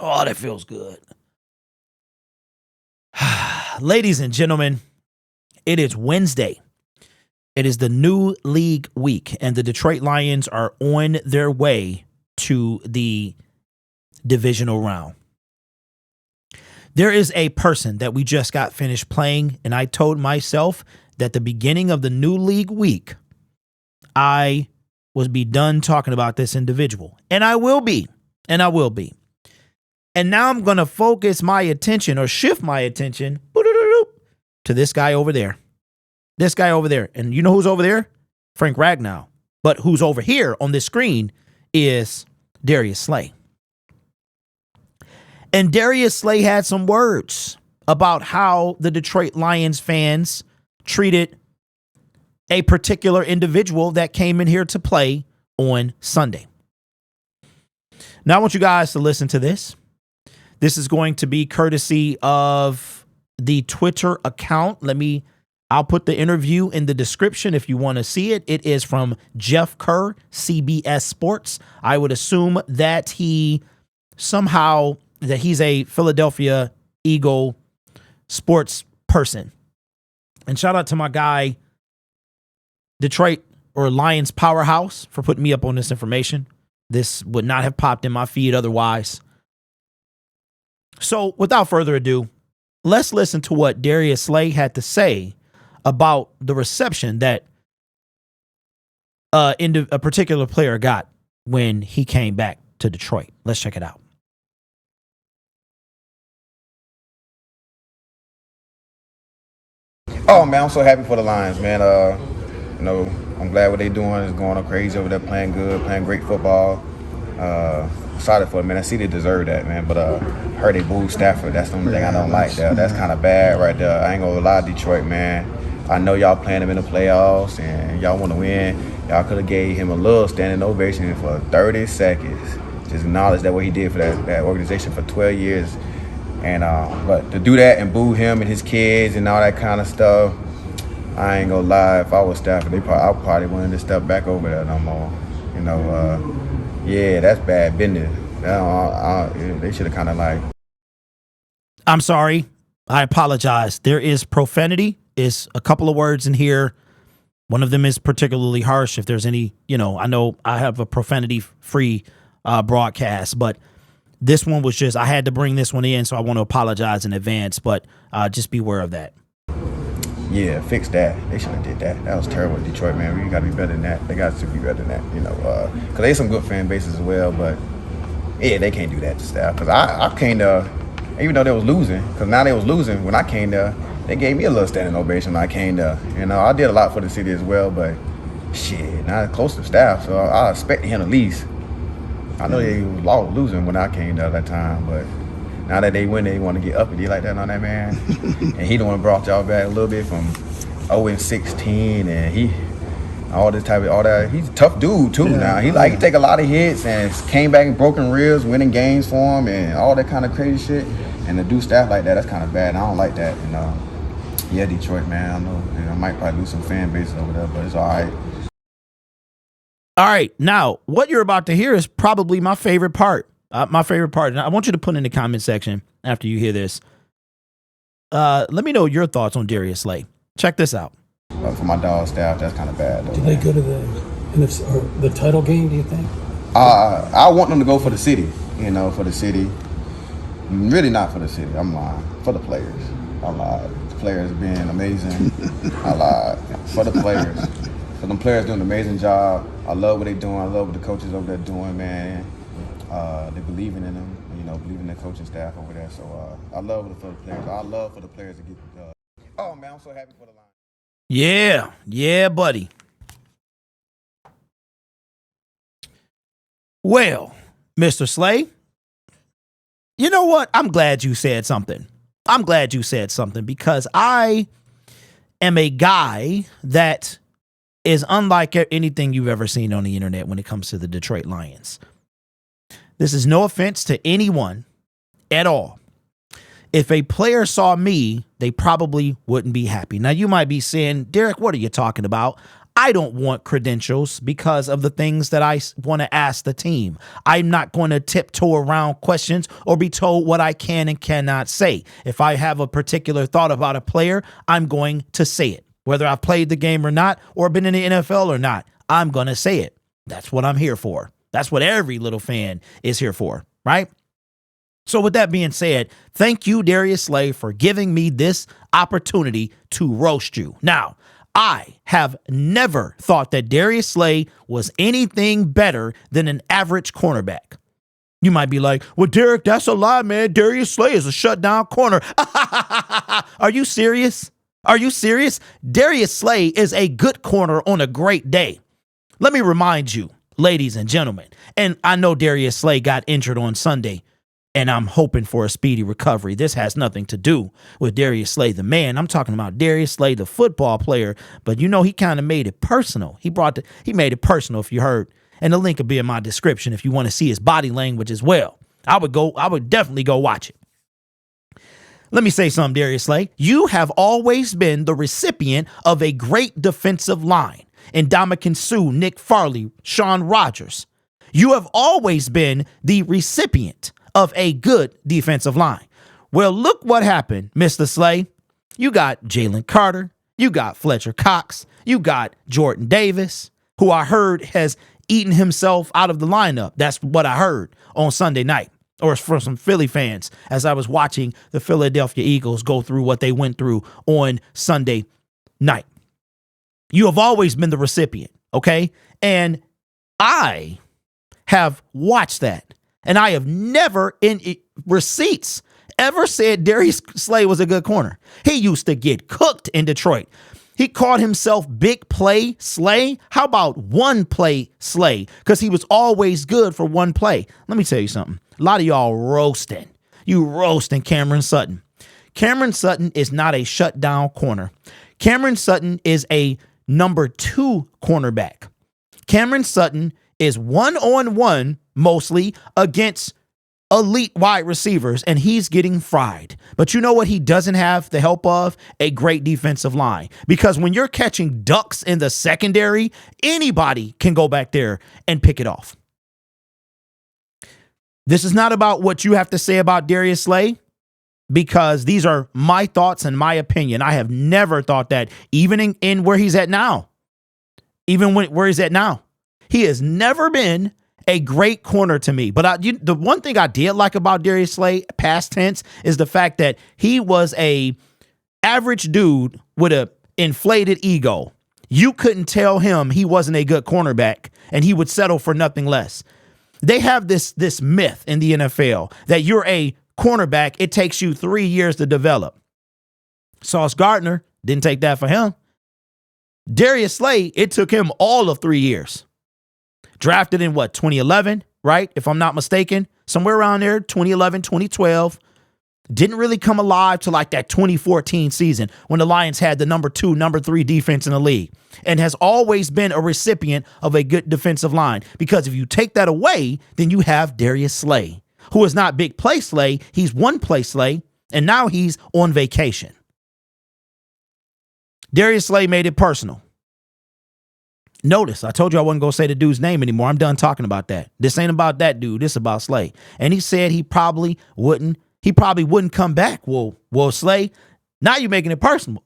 Oh, that feels good. Ladies and gentlemen, it is Wednesday. It is the new league week, and the Detroit Lions are on their way to the divisional round. There is a person that we just got finished playing, and I told myself that the beginning of the new league week, I would be done talking about this individual. And I will be. And now I'm going to focus my attention or shift my attention to this guy over there. This guy over there. And you know who's over there? Frank Ragnow. But who's over here on this screen is Darius Slay. And Darius Slay had some words about how the Detroit Lions fans treated a particular individual that came in here to play on Sunday. Now I want you guys to listen to this. This is going to be courtesy of the Twitter account. I'll put the interview in the description if you want to see it. It is from Jeff Kerr, CBS Sports. I would assume that he's a Philadelphia Eagle sports person. And shout out to my guy, Detroit or Lions Powerhouse, for putting me up on this information. This would not have popped in my feed otherwise. So without further ado, let's listen to what Darius Slay had to say about the reception that a particular player got when he came back to Detroit. Let's check it out. Oh man, I'm so happy for the Lions, man. I'm glad what they're doing is going on crazy over there, playing good, playing great football. Excited for it, man. I see they deserve that, man. But heard they booed Stafford. That's the only thing I don't like there. That's kind of bad right there. I ain't gonna lie, Detroit, man. I know y'all playing him in the playoffs and y'all want to win. Y'all could have gave him a little standing ovation for 30 seconds. Just acknowledge that what he did for that organization for 12 years. And but to do that and boo him and his kids and all that kind of stuff, I ain't gonna lie. If I was Stafford, I probably wouldn't to step back over there no more. Yeah, that's bad business. They should have kind of like. I'm sorry. I apologize. There is profanity. Is a couple of words in here. One of them is particularly harsh. If there's any, I know I have a profanity-free broadcast, but this one was I had to bring this one in, so I want to apologize in advance, but just beware of that. Yeah, fix that. They should have did that. That was terrible, Detroit, man. We got to be better than that. They got to be better than that, because there's some good fan bases as well, but yeah, they can't do that to staff. Because I came there, even though they was losing, because now they was losing when I came there, they gave me a little standing ovation when I came there. I did a lot for the city as well, but shit, not close to staff, so I expected him at least. I know they was losing when I came there that time, but now that they win, they want to get uppity like that on that man. And he the one brought y'all back a little bit from 0-16, and all that. He's a tough dude too. Yeah. Now he take a lot of hits and came back and broken ribs, winning games for him, and all that kind of crazy shit. And to do stuff like that's kind of bad. I don't like that. Yeah, Detroit, man. I know I might probably lose some fan bases over there, but it's all right. All right, now what you're about to hear is probably my favorite part. And I want you to put in the comment section after you hear this. Let me know your thoughts on Darius Slay. Check this out. For my dog staff, that's kind of bad. Do they go to the title game, do you think? I want them to go for the city, for the city. Really not for the city. I'm lying. For the players. I lied. The players being amazing. I lied. For the players. For them players doing an amazing job. I love what they're doing. I love what the coaches over there doing, man. They're believing in them, believing in the coaching staff over there. So I love it for the players. I love for the players to get. Oh man, I'm so happy for the Lions. Yeah, buddy. Well, Mr. Slay, you know what? I'm glad you said something. Because I am a guy that is unlike anything you've ever seen on the internet when it comes to the Detroit Lions. This is no offense to anyone at all. If a player saw me, they probably wouldn't be happy. Now, you might be saying, Derek, what are you talking about? I don't want credentials because of the things that I want to ask the team. I'm not going to tiptoe around questions or be told what I can and cannot say. If I have a particular thought about a player, I'm going to say it. Whether I've played the game or not, or been in the NFL or not, I'm going to say it. That's what I'm here for. That's what every little fan is here for, right? So with that being said, thank you, Darius Slay, for giving me this opportunity to roast you. Now, I have never thought that Darius Slay was anything better than an average cornerback. You might be like, well, Derek, that's a lie, man. Darius Slay is a shutdown corner. Are you serious? Are you serious? Darius Slay is a good corner on a great day. Let me remind you, ladies and gentlemen, and I know Darius Slay got injured on Sunday, and I'm hoping for a speedy recovery. This has nothing to do with Darius Slay, the man. I'm talking about Darius Slay, the football player. But you know, he kind of made it personal. He made it personal, if you heard. And the link will be in my description if you want to see his body language as well. I would definitely go watch it. Let me say something, Darius Slay. You have always been the recipient of a great defensive line. Ndamukong Suh, Nick Farley, Sean Rogers. You have always been the recipient of a good defensive line. Well, look what happened, Mr. Slay. You got Jalen Carter. You got Fletcher Cox. You got Jordan Davis, who I heard has eaten himself out of the lineup. That's what I heard on Sunday night, or from some Philly fans, as I was watching the Philadelphia Eagles go through what they went through on Sunday night. You have always been the recipient, okay? And I have watched that. And I have never in receipts ever said Darius Slay was a good corner. He used to get cooked in Detroit. He called himself Big Play Slay. How about one play Slay? Because he was always good for one play. Let me tell you something. A lot of y'all roasting. You roasting Cameron Sutton. Cameron Sutton is not a shutdown corner. Cameron Sutton is a number 2 cornerback. Cameron Sutton is one-on-one mostly against elite wide receivers, and he's getting fried. But you know what he doesn't have the help of? A great defensive line. Because when you're catching ducks in the secondary, anybody can go back there and pick it off. This is not about what you have to say about Darius Slay, because these are my thoughts and my opinion. I have never thought that, even in where he's at now. Where he's at now. He has never been a great corner to me. But the one thing I did like about Darius Slay, past tense, is the fact that he was a average dude with a inflated ego. You couldn't tell him he wasn't a good cornerback, and he would settle for nothing less. They have this myth in the NFL that you're a cornerback, it takes you 3 years to develop. Sauce Gardner didn't take that for him. Darius Slay, it took him all of 3 years. Drafted in 2011, right? If I'm not mistaken, somewhere around there, 2011, 2012. Didn't really come alive to like that 2014 season when the Lions had the number 2, number 3 defense in the league, and has always been a recipient of a good defensive line. Because if you take that away, then you have Darius Slay, who is not Big Play Slay. He's one play Slay, and now he's on vacation. Darius Slay made it personal. Notice, I told you I wasn't going to say the dude's name anymore. I'm done talking about that. This ain't about that dude. This is about Slay. And he said he probably wouldn't come back. Well, Slay, now you're making it personal.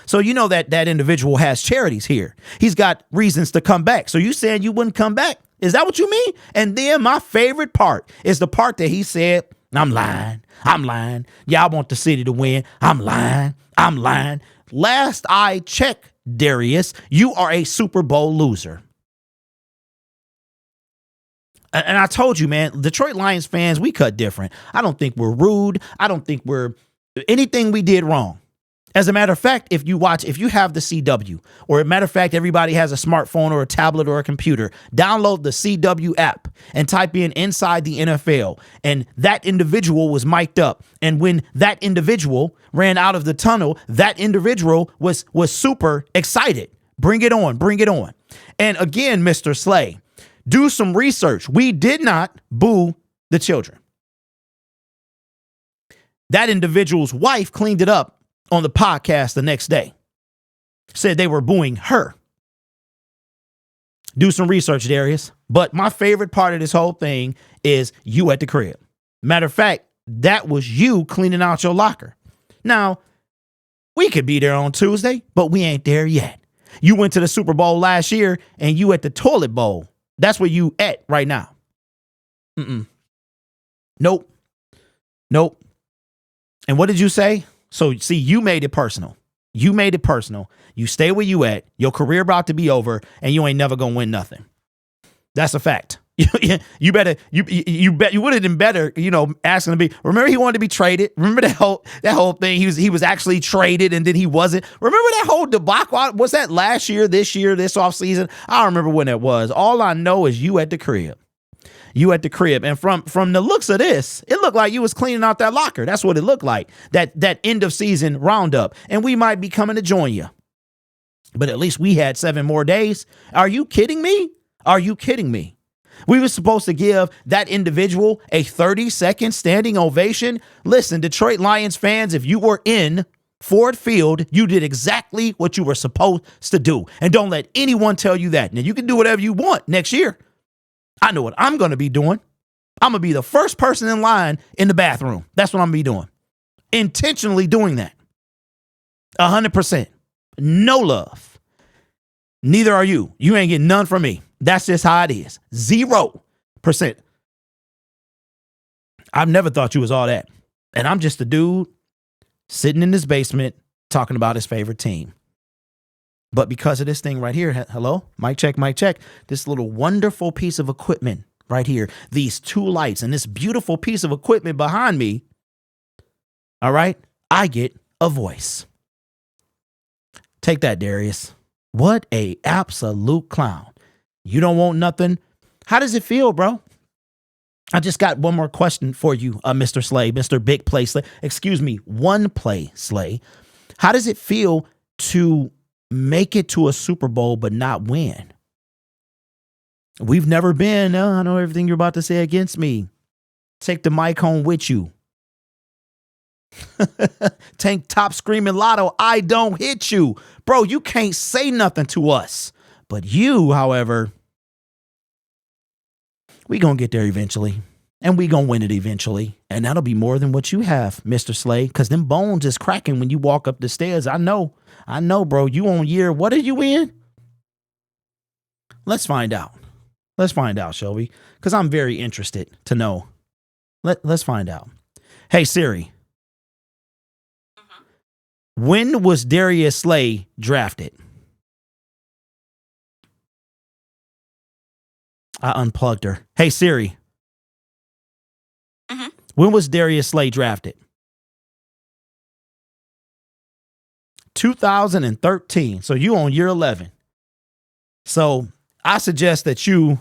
So you know that individual has charities here. He's got reasons to come back. So you saying you wouldn't come back? Is that what you mean? And then my favorite part is the part that he said, I'm lying. Yeah, I want the city to win. I'm lying. Last I checked, Darius, you are a Super Bowl loser. And I told you, man, Detroit Lions fans, we cut different. I don't think we're rude. I don't think we're anything we did wrong. As a matter of fact, if you have the CW, or a matter of fact, everybody has a smartphone or a tablet or a computer, download the CW app and type in Inside the NFL. And that individual was mic'd up. And when that individual ran out of the tunnel, that individual was super excited. Bring it on. And again, Mr. Slay, do some research. We did not boo the children. That individual's wife cleaned it up on the podcast the next day. Said they were booing her. Do some research, Darius. But my favorite part of this whole thing is you at the crib. Matter of fact, that was you cleaning out your locker. Now, we could be there on Tuesday, but we ain't there yet. You went to the Super Bowl last year and you at the toilet bowl. That's where you at right now. Nope. And what did you say? So, see, you made it personal. You stay where you at. Your career about to be over, and you ain't never gonna win nothing. That's a fact. You would have been better, asking to be. Remember, he wanted to be traded. Remember that whole thing. He was actually traded, and then he wasn't. Remember that whole debacle? Was that last year, this offseason? I don't remember when it was. All I know is you at the crib. And from the looks of this, it looked like you was cleaning out that locker. That's what it looked like. That end of season roundup. And we might be coming to join you. But at least we had 7 more days. Are you kidding me? We were supposed to give that individual a 30-second standing ovation. Listen, Detroit Lions fans, if you were in Ford Field, you did exactly what you were supposed to do. And don't let anyone tell you that. Now, you can do whatever you want next year. I know what I'm going to be doing. I'm going to be the first person in line in the bathroom. That's what I'm going to be doing. Intentionally doing that. 100%. No love. Neither are you. You ain't getting none from me. That's just how it is. 0%. I've never thought you was all that. And I'm just a dude sitting in this basement talking about his favorite team. But because of this thing right here, hello, mic check, this little wonderful piece of equipment right here, these 2 lights and this beautiful piece of equipment behind me, all right, I get a voice. Take that, Darius. What a absolute clown. You don't want nothing. How does it feel, bro? I just got one more question for you, Mr. Slay, Mr. Big Play Slay. Excuse me, One Play Slay. How does it feel to make it to a Super Bowl but not win? We've never been. I know everything you're about to say against me. Take the mic home with you. Tank Top screaming lotto, I don't hit you. Bro, you can't say nothing to us. But you, however, we gonna get there eventually. And we gonna win it eventually. And that'll be more than what you have, Mr. Slay. Because them bones is cracking when you walk up the stairs. I know, bro. You on year, what are you in? Let's find out. Shall we? Because I'm very interested to know. Let's find out. Hey, Siri. When was Darius Slay drafted? I unplugged her. Hey, Siri. When was Darius Slay drafted? 2013. So you on year 11. So I suggest that you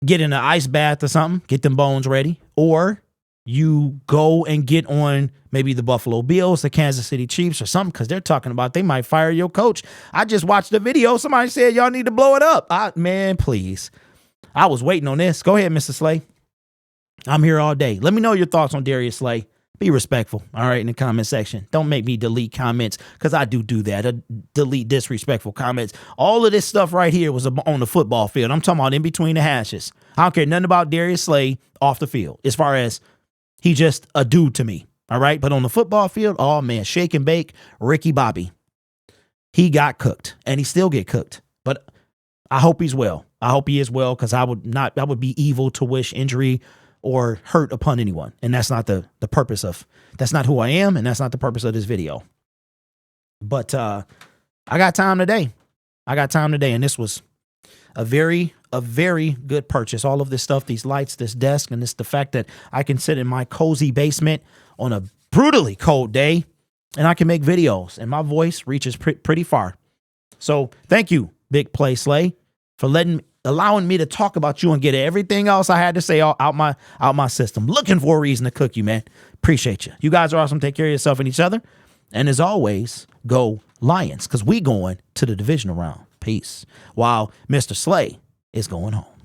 get in an ice bath or something, get them bones ready, or you go and get on maybe the Buffalo Bills, the Kansas City Chiefs or something, because they're talking about they might fire your coach. I just watched the video. Somebody said y'all need to blow it up. Man, please. I was waiting on this. Go ahead, Mr. Slay. I'm here all day. Let me know your thoughts on Darius Slay. Be respectful, all right, in the comment section. Don't make me delete comments, because I do that. I delete disrespectful comments. All of this stuff right here was on the football field. I'm talking about in between the hashes. I don't care nothing about Darius Slay off the field, as far as he just a dude to me, all right? But on the football field, oh, man, shake and bake, Ricky Bobby. He got cooked, and he still get cooked. But I hope he's well. I hope he is well, because I would be evil to wish injury or hurt upon anyone. And that's not the purpose of, that's not who I am. And that's not the purpose of this video. But I got time today. And this was a very good purchase. All of this stuff, these lights, this desk, and the fact that I can sit in my cozy basement on a brutally cold day and I can make videos and my voice reaches pretty far. So thank you, Big Play Slay, for allowing me to talk about you and get everything else I had to say out my system. Looking for a reason to cook you, man. Appreciate you. You guys are awesome. Take care of yourself and each other. And as always, go Lions, because we going to the divisional round. Peace. While Mr. Slay is going home.